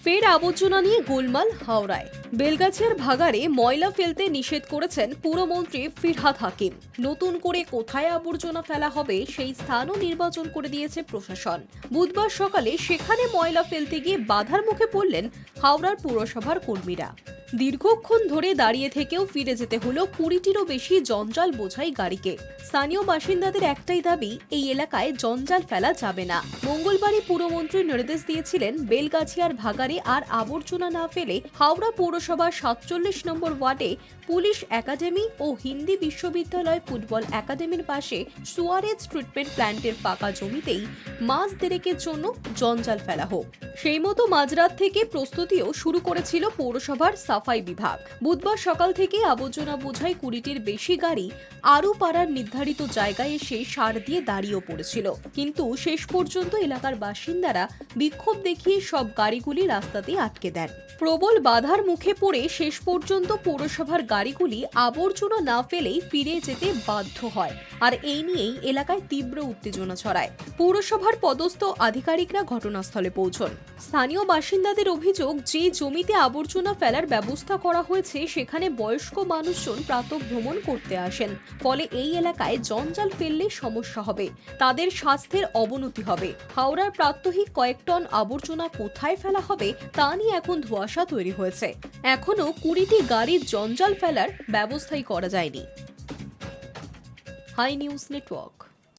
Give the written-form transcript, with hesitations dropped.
ফের আবর্জনা নিয়ে গোলমাল হাওড়ায়। বেলগাছিয়ার ভাগাড়ে ময়লা ফেলতে নিষেধ করেছেন পুরমন্ত্রী ফিরহাদ হাকিম। নতুন করে কোথায় আবর্জনা ফেলা হবে সেই স্থানও নির্বাচন করে দিয়েছে প্রশাসন। বুধবার সকালে সেখানে ময়লা ফেলতে গিয়ে বাধার মুখে পড়লেন হাওড়ার পুরসভার কর্মীরা। দীর্ঘক্ষণ ধরে দাঁড়িয়ে থেকেও ফিরে যেতে হলো 20টিরও বেশি জঞ্জাল বোঝাই গাড়িকে। স্থানীয় বাসিন্দাদের একটাই দাবি, এই এলাকায় জঞ্জাল ফেলা যাবে না। মঙ্গলবারই পুরমন্ত্রী নির্দেশ দিয়েছিলেন বেলগাছিয়ার ভাগাড়ে আর আবর্জনা না ফেলে হাওড়া পৌরসভার 47 নম্বর ওয়ার্ডে পুলিশ একাডেমি ও হিন্দি বিশ্ববিদ্যালয় ফুটবল একাডেমির পাশে সুয়ারেজ ট্রিটমেন্ট প্ল্যান্টের ফাঁকা জমিতেই মাস দেড়েকের জন্য জঞ্জাল ফেলা হোক। সেই মতো মাঝরাত থেকে প্রস্তুতিও শুরু করেছিল পৌরসভার সাফাই বিভাগ। বুধবার সকাল থেকে আবর্জনা বোঝাই 20টির বেশি গাড়ি আরও পাড়ার নির্ধারিত জায়গায় এসে সার দিয়ে দাঁড়িয়েও পড়েছিল, কিন্তু শেষ পর্যন্ত এলাকার বাসিন্দারা বিক্ষোভ দেখিয়ে সব গাড়িগুলি রাস্তাতে আটকে দেন। প্রবল বাধার মুখে পড়ে শেষ পর্যন্ত পৌরসভার গাড়িগুলি আবর্জনা না ফেলেই ফিরে যেতে বাধ্য হয়, আর এই নিয়েই এলাকায় তীব্র উত্তেজনা ছড়ায়। পৌরসভার পদস্থ আধিকারিকরা ঘটনাস্থলে পৌঁছন। স্থানীয় বাসিন্দাদের অভিযোগ, যে জমিতে আবর্জনা ফেলার ব্যবস্থা করা হয়েছে সেখানে বয়স্ক মানুষজন প্রাতঃভ্রমণ করতে আসেন, ফলে এই এলাকায় জঞ্জাল ফেললে সমস্যা হবে, তাদের স্বাস্থ্যের অবনতি হবে। হাওড়ার প্রাত্যহিক কয়েক টন আবর্জনা কোথায় ফেলা হবে তা নিয়ে এখন ধোঁয়াশা তৈরি হয়েছে। এখনো 20টি গাড়ির জঞ্জাল ফেলার ব্যবস্থাই করা যায়নি। High News network.